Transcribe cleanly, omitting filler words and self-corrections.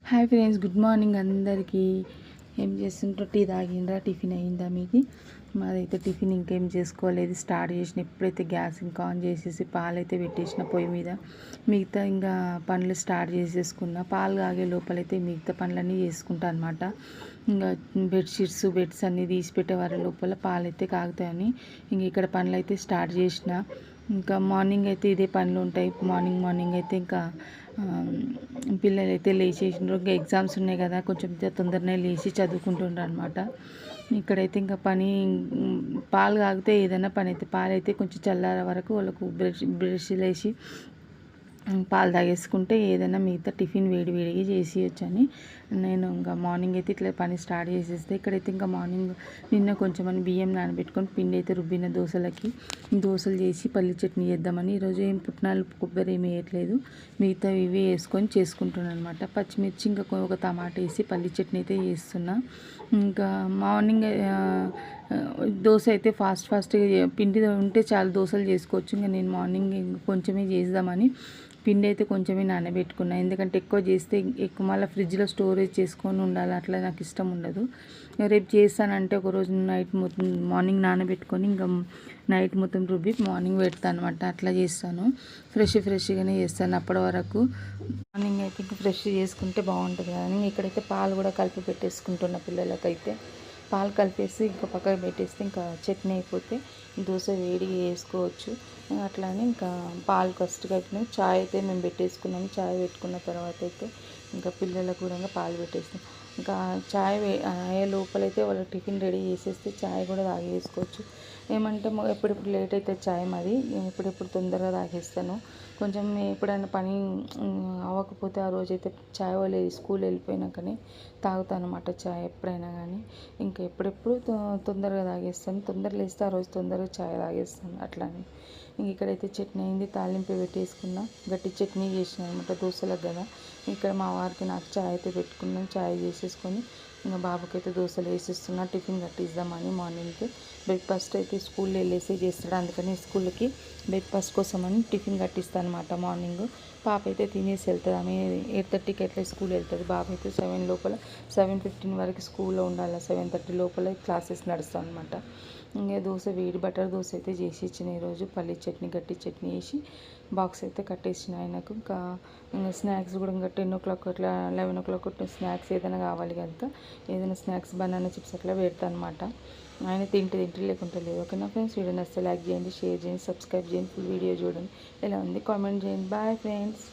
Hi friends, good morning అందరికీ. ఏం చేస్తుంటారో? Tea తాగిండ్రా? Tiffin అయిందా మీది? మాదైతే టిఫిన్ ఇంకేం చేసుకోలేదు, స్టార్ట్ చేసిన. ఎప్పుడైతే గ్యాస్ ఇంకా ఆన్ చేసేసి పాలైతే పెట్టేసిన పొయ్యి మీద. మిగతా ఇంకా పనులు స్టార్ట్ చేసేసుకున్నా. పాలు కాగే లోపలైతే మిగతా పనులన్నీ చేసుకుంటా అనమాట. ఇంకా బెడ్స్ అన్నీ తీసి పెట్టే వారి లోపల పాలైతే కాగుతాయని ఇంక ఇక్కడ పనులు అయితే స్టార్ట్ చేసిన. ఇంకా మార్నింగ్ అయితే ఇదే పనులు ఉంటాయి. మార్నింగ్ అయితే ఇంకా పిల్లలు అయితే లేచేసిండ్రు. ఇంకా ఎగ్జామ్స్ ఉన్నాయి కదా, కొంచెం తొందరనే లేచి చదువుకుంటుండ్రు అనమాట. ఇక్కడైతే ఇంకా పని పాలు కాగితే ఏదైనా పని అయితే పాలైతే కొంచెం చల్లారే వరకు వాళ్ళకు బ్రష్లు వేసి పాలు తాగేసుకుంటే ఏదైనా మిగతా టిఫిన్ వేడిగా చేసేయచ్చని నేను ఇంకా మార్నింగ్ అయితే ఇట్లా పని స్టార్ట్ చేసేస్తే. ఇక్కడైతే ఇంకా మార్నింగ్ నిన్న కొంచెం బియ్యం నానబెట్టుకొని పిండి అయితే రుబ్బిన దోశలు చేసి పల్లి చట్నీ చేద్దామని. ఈరోజు ఏం పుట్నాలు కొబ్బరి ఏమి వేయట్లేదు, మిగతా ఇవి వేసుకొని చేసుకుంటున్నాను అనమాట. పచ్చిమిర్చి ఇంకా ఒక టమాటా వేసి పల్లి చట్నీ అయితే చేస్తున్నా. ఇంకా మార్నింగ్ దోశ అయితే ఫాస్ట్గా పిండి ఉంటే చాలా దోశలు చేసుకోవచ్చు. ఇంకా నేను మార్నింగ్ కొంచెమే చేద్దామని పిండి అయితే కొంచెమే నానబెట్టుకున్నా. ఎందుకంటే ఎక్కువ చేస్తే మళ్ళీ ఫ్రిడ్జ్లో స్టోరేజ్ చేసుకొని ఉండాలి, అట్లా నాకు ఇష్టం ఉండదు. రేపు చేస్తానంటే ఒకరోజు మార్నింగ్ నానబెట్టుకొని ఇంకా నైట్ మొత్తం రుబ్బి మార్నింగ్ పెడతాను అనమాట. అట్లా చేస్తాను, ఫ్రెష్గానే చేస్తాను. అప్పటి వరకు మార్నింగ్ అయితే ఇంకా ఫ్రెష్ చేసుకుంటే బాగుంటుంది కదా. ఇక్కడైతే పాలు కూడా కలిపి పెట్టేసుకుంటున్న పిల్లలకైతే. పాలు కలిపేసి ఇంకా పక్కకు పెట్టేస్తే ఇంకా చట్నీ అయిపోతే దోశ వేడిగా వేసుకోవచ్చు. అట్లానే ఇంకా పాలు ఫస్ట్ కలిపినాయి. చాయ్ అయితే మేము పెట్టేసుకున్నాము. చాయ్ పెట్టుకున్న తర్వాత అయితే ఇంకా పిల్లలకు కూడా పాలు పెట్టేస్తాం. ఇంకా చాయ్ అయ్యే లోపలైతే వాళ్ళ టిఫిన్ రెడీ చేసేస్తే చాయ్ కూడా తాగేసుకోవచ్చు. ఏమంటే ఎప్పుడెప్పుడు లేట్ అయితే చాయ్ మాది, ఎప్పుడెప్పుడు తొందరగా తాగేస్తాను. కొంచెం ఎప్పుడైనా పని అవ్వకపోతే ఆ రోజైతే చాయ్ వాళ్ళు స్కూల్ వెళ్ళిపోయినాకనే తాగుతాను అనమాట చాయ్ ఎప్పుడైనా కానీ. ఇంకా ఎప్పుడెప్పుడు తొందరగా తాగేస్తాను. తొందరగా లేస్తే ఆ రోజు తొందరగా చాయ్ తాగేస్తాను అట్లానే. ఇంక ఇక్కడైతే చట్నీ అయింది, తాలింపు పెట్టేసుకున్నా. గట్టి చట్నీ చేసిన అనమాట దోశలకు కదా. ఇక్కడ మా వారికి నాకు చాయ్ అయితే పెట్టుకున్నాను. చాయ్ చేసేసుకొని ఇంకా బాబుకైతే దోశలు వేసిస్తున్నా, టిఫిన్ కట్టిద్దామని. మార్నింగ్కి బ్రేక్ఫాస్ట్ అయితే స్కూల్లో వెళ్ళేసి చేస్తాడు, అందుకని స్కూల్కి బ్రేక్ఫాస్ట్ కోసమని టిఫిన్ కట్టిస్తాను అనమాట మార్నింగ్. పాప అయితే తినేసి వెళ్తుంది. ఆమె 8:30కి అట్లా స్కూల్ వెళ్తుంది. బాబు అయితే 7 లోపల 7:15 వరకు స్కూల్లో ఉండాలి. 7:30 లోపల క్లాసెస్ నడుస్తాం అనమాట. ఇంకా బటర్ దోశ అయితే చేసి ఇచ్చిన ఈరోజు. పల్లి చట్నీ గట్టి చట్నీ వేసి బాక్స్ అయితే కట్టేసిన ఆయనకు. ఇంకా స్నాక్స్ కూడా ఇంకా 10 o'clock అట్లా 11 o'clock స్నాక్స్ ఏదైనా కావాలి కనుక ఏదైనా స్నాక్స్ బనానా చిప్స్ అట్లా పెడతాను అనమాట. ఆయన తింటే లేకుంటే లేదు. ఓకేనా ఫ్రెండ్స్, వీడియో నచ్చితే లైక్ చేయండి, షేర్ చేయండి, సబ్స్క్రైబ్ చేయండి, ఫుల్ వీడియో చూడండి. ఎలా ఉంది కామెంట్ చేయండి. Bye friends.